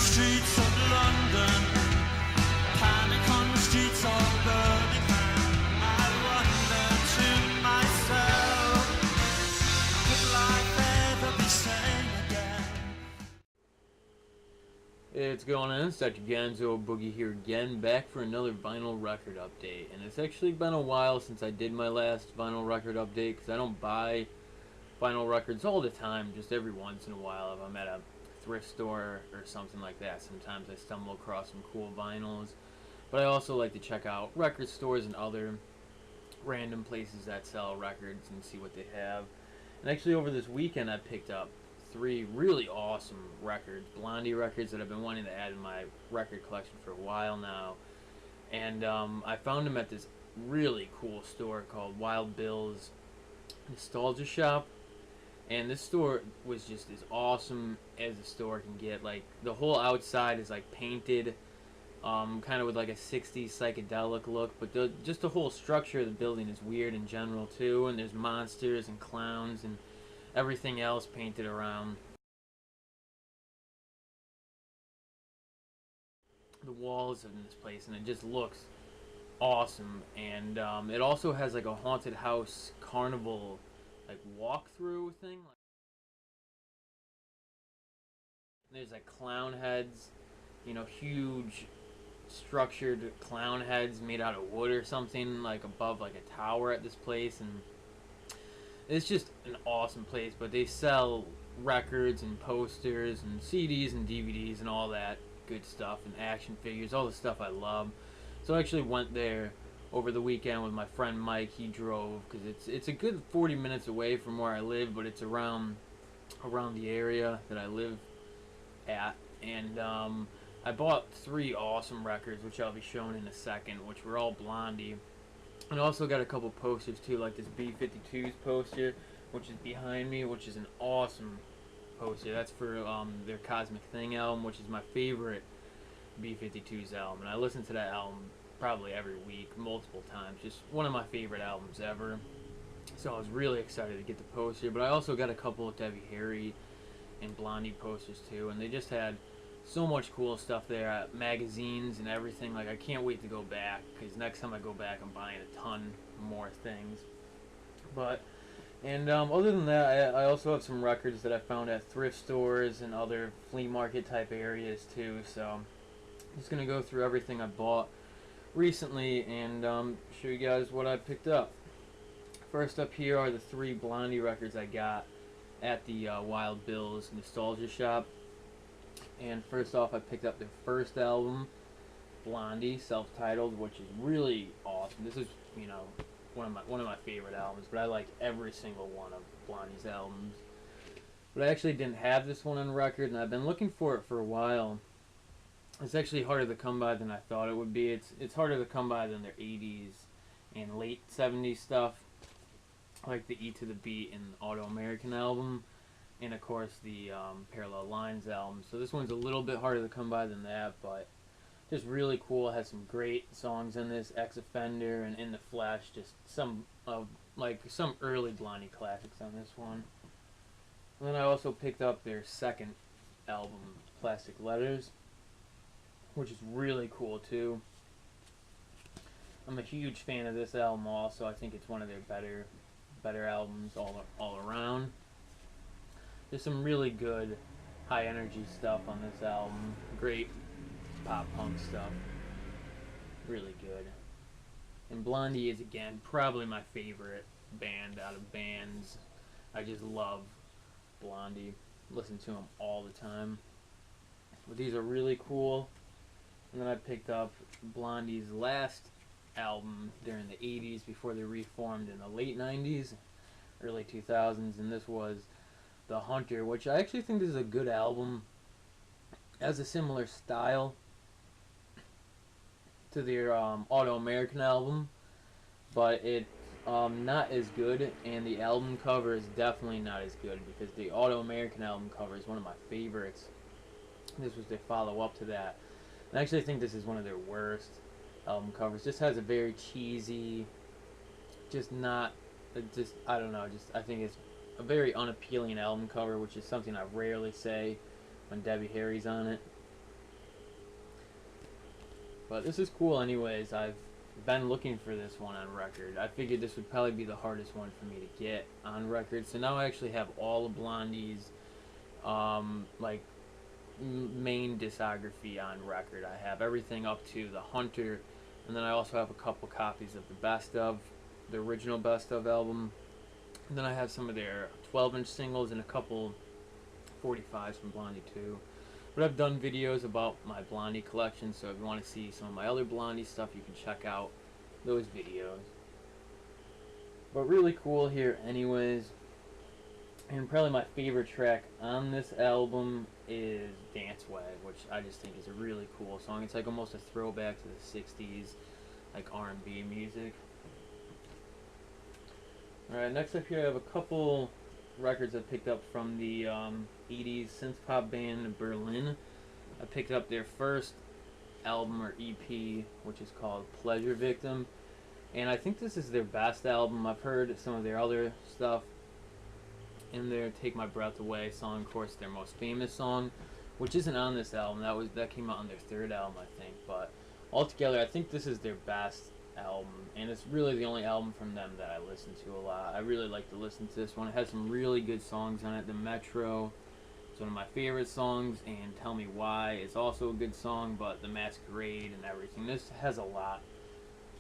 streets of London, panic on the streets of Birmingham. I wonder to myself, could life ever be sane again? Hey, what's going on? It's Dr. Gonzo Boogie here again, back for another vinyl record update. And it's actually been a while since I did my last vinyl record update, because I don't buy vinyl records all the time, just every once in a while. If I'm at a thrift store or something like that, sometimes I stumble across some cool vinyls. But I also like to check out record stores and other random places that sell records and see what they have. And actually over this weekend I picked up 3 really awesome records, Blondie records that I've been wanting to add in my record collection for a while now. And I found them at this really cool store called Wild Bill's Nostalgia Shop. And this store was just as awesome as a store can get. Like, the whole outside is like painted, kind of with like a 60s psychedelic look, but just the whole structure of the building is weird in general too. And there's monsters and clowns and everything else painted around the walls of this place, and it just looks awesome. And it also has like a haunted house carnival like walkthrough thing. There's like clown heads, you know, huge structured clown heads made out of wood or something, like above like a tower at this place. And it's just an awesome place. But they sell records and posters and CDs and DVDs and all that good stuff, and action figures, all the stuff I love. So I actually went there over the weekend with my friend Mike. He drove, because it's a good 40 minutes away from where I live, but it's around the area that I live at. And I bought 3 awesome records, which I'll be showing in a second, which were all Blondie. And I also got a couple posters too, like this B-52s poster, which is behind me, which is an awesome poster. That's for their Cosmic Thing album, which is my favorite B-52s album. And I listen to that album probably every week, multiple times. Just one of my favorite albums ever. So I was really excited to get the poster. But I also got a couple of Debbie Harry and Blondie posters too. And they just had so much cool stuff there, magazines and everything. Like, I can't wait to go back, because next time I go back I'm buying a ton more things. But other than that, I also have some records that I found at thrift stores and other flea market type areas too. So I'm just going to go through everything I bought recently and show you guys what I picked up. First up here are the 3 Blondie records I got at the Wild Bill's Nostalgia Shop. And first off, I picked up their first album, Blondie, self-titled, which is really awesome. This is, you know, one of my favorite albums, but I like every single one of Blondie's albums. But I actually didn't have this one on record, and I've been looking for it for a while. It's actually harder to come by than I thought it would be. It's harder to come by than their 80s and late 70s stuff, like the E to the Beat and Auto American album, and of course the Parallel Lines album. So this one's a little bit harder to come by than that, but just really cool. It has some great songs in this, Ex Offender and In the Flesh, just some early Blondie classics on this one. And then I also picked up their second album, Plastic Letters, which is really cool too. I'm a huge fan of this album also. I think it's one of their better albums all around. There's some really good high energy stuff on this album. Great pop punk stuff. Really good. And Blondie is, again, probably my favorite band out of bands. I just love Blondie. Listen to them all the time. But these are really cool. And then I picked up Blondie's last album during the 80s before they reformed in the late 90s, early 2000s, and this was The Hunter, which I actually think this is a good album. It has a similar style to their Auto American album, but it's not as good, and the album cover is definitely not as good, because the Auto American album cover is one of my favorites. This was their follow-up to that. And I actually think this is one of their worst album covers. Just has a very cheesy, I don't know, I think it's a very unappealing album cover, which is something I rarely say when Debbie Harry's on it. But this is cool anyways. I've been looking for this one on record. I figured this would probably be the hardest one for me to get on record. So now I actually have all of Blondie's like main discography on record. I have everything up to The Hunter, and then I also have a couple copies of the Best Of, the original Best Of album. And then I have some of their 12-inch singles and a couple 45s from Blondie too. But I've done videos about my Blondie collection, so if you want to see some of my other Blondie stuff, you can check out those videos. But really cool here anyways. And probably my favorite track on this album is Dance Wag, which I just think is a really cool song. It's like almost a throwback to the 60s, like R&B music. Alright, next up here I have a couple records I picked up from the 80s synth pop band Berlin. I picked up their first album or EP, which is called Pleasure Victim. And I think this is their best album. I've heard some of their other stuff in there. Take My Breath Away song, of course, their most famous song, which isn't on this album. That came out on their third album, I think. But altogether, I think this is their best album, and it's really the only album from them that I listen to a lot. I really like to listen to this one. It has some really good songs on it. The Metro is one of my favorite songs, and Tell Me Why is also a good song, but The Masquerade and everything. This has a lot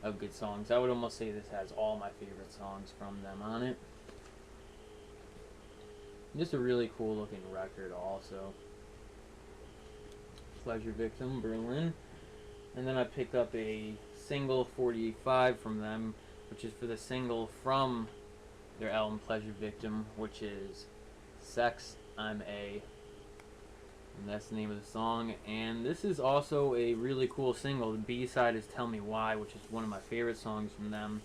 of good songs. I would almost say this has all my favorite songs from them on it. Just a really cool looking record also. Pleasure Victim, Berlin. And then I picked up a single 45 from them, which is for the single from their album Pleasure Victim, which is Sex, I'm A. And that's the name of the song. And this is also a really cool single. The B-side is Tell Me Why, which is one of my favorite songs from them.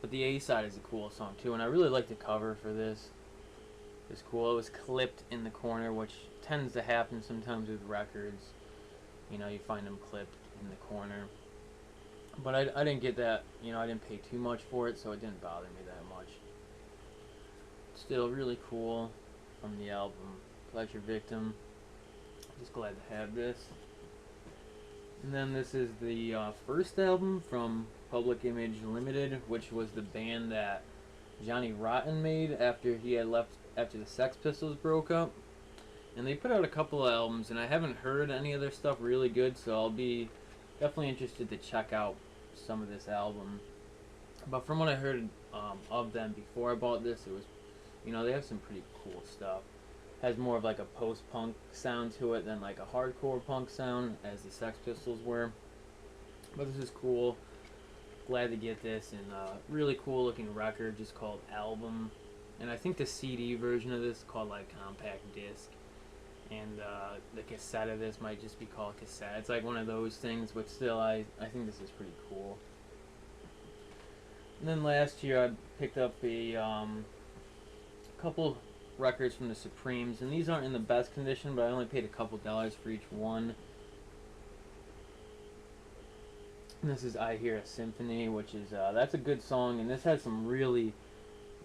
But the A-side is a cool song too, and I really like the cover for this. It's cool. It was clipped in the corner, which tends to happen sometimes with records. You know, you find them clipped in the corner. But I didn't get that, you know, I didn't pay too much for it, so it didn't bother me that much. Still really cool from the album Pleasure Victim. Just glad to have this. And then this is the first album from Public Image Limited, which was the band that Johnny Rotten made after he had left, after the Sex Pistols broke up. And they put out a couple of albums, and I haven't heard any of their stuff really good, so I'll be definitely interested to check out some of this album. But from what I heard of them before I bought this, it was, you know, they have some pretty cool stuff. Has more of like a post-punk sound to it than like a hardcore punk sound, as the Sex Pistols were. But this is cool. Glad to get this, and really cool looking record, just called Album. And I think the CD version of this is called like Compact Disc. And the cassette of this might just be called cassette. It's like one of those things, but still, I think this is pretty cool. And then last year I picked up a couple records from the Supremes, and these aren't in the best condition, but I only paid a couple dollars for each one. And this is I Hear a Symphony, which is that's a good song, and this has some really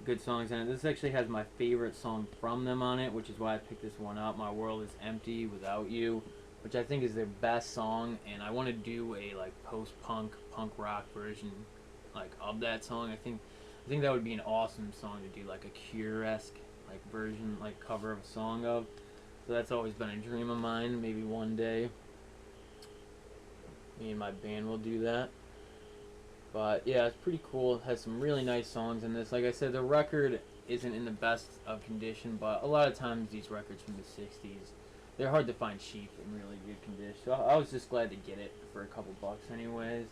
good songs in it. This actually has my favorite song from them on it, which is why I picked this one up. My World is Empty Without You, which I think is their best song, and I want to do a like post-punk punk rock version like of that song. I think that would be an awesome song to do, like a Cure-esque like version, like cover of a song of. So that's always been a dream of mine. Maybe one day me and my band will do that. But yeah, it's pretty cool. It has some really nice songs in this. Like I said, the record isn't in the best of condition, but a lot of times these records from the 60s, they're hard to find cheap in really good condition. So I was just glad to get it for a couple bucks anyways.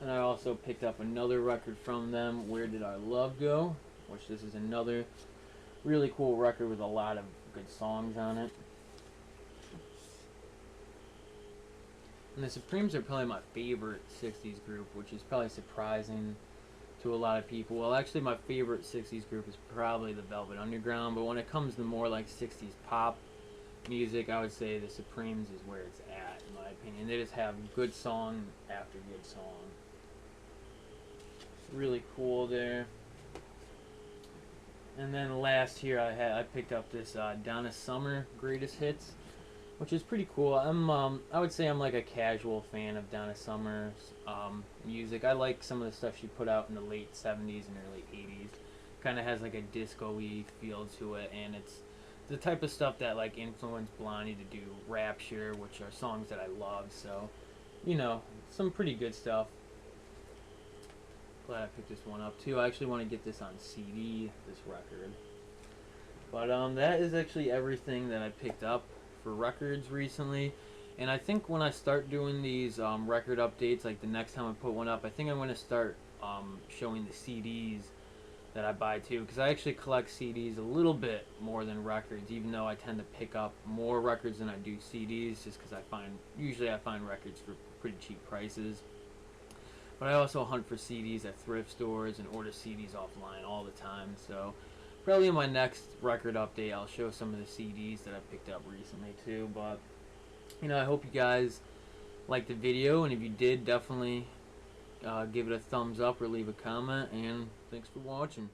And I also picked up another record from them, Where Did Our Love Go? Which this is another really cool record with a lot of good songs on it. And the Supremes are probably my favorite 60s group, which is probably surprising to a lot of people. Well, actually my favorite 60s group is probably the Velvet Underground, but when it comes to more like 60s pop music, I would say the Supremes is where it's at, in my opinion. They just have good song after good song. Really cool there. And then last year I picked up this Donna Summer Greatest Hits. which is pretty cool. I would say I'm like a casual fan of Donna Summer's music. I like some of the stuff she put out in the late '70s and early '80s. Kind of has like a disco-y feel to it, and it's the type of stuff that like influenced Blondie to do Rapture, which are songs that I love. So, some pretty good stuff. Glad I picked this one up too. I actually want to get this on CD, this record. But that is actually everything that I picked up for records recently. And I think when I start doing these record updates, like the next time I put one up, I think I'm going to start showing the CDs that I buy too, because I actually collect CDs a little bit more than records, even though I tend to pick up more records than I do CDs, just because usually I find records for pretty cheap prices. But I also hunt for CDs at thrift stores and order CDs offline all the time. So probably in my next record update, I'll show some of the CDs that I picked up recently too. But I hope you guys liked the video, and if you did, definitely give it a thumbs up or leave a comment. And thanks for watching.